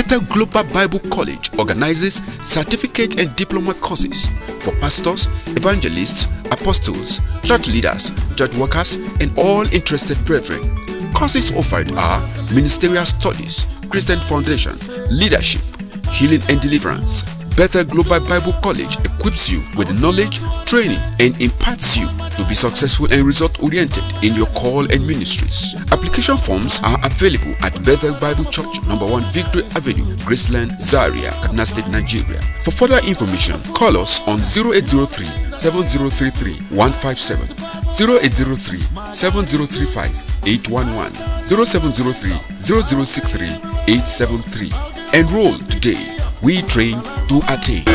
Bethel Global Bible College organizes certificate and diploma courses for pastors, evangelists, apostles, church leaders, church workers, and all interested brethren. Courses offered are Ministerial Studies, Christian Foundation, Leadership, Healing and Deliverance. Bethel Global Bible College equips you with knowledge, training, and imparts you to be successful and result-oriented in your call and ministries. Application forms are available at Bethel Bible Church, number 1 Victory Avenue, Graceland, Zaria, Kaduna State, Nigeria. For further information, call us on 0803-7033-157, 0803-7035-811, 0703-0063-873. Enroll today. We train to attain.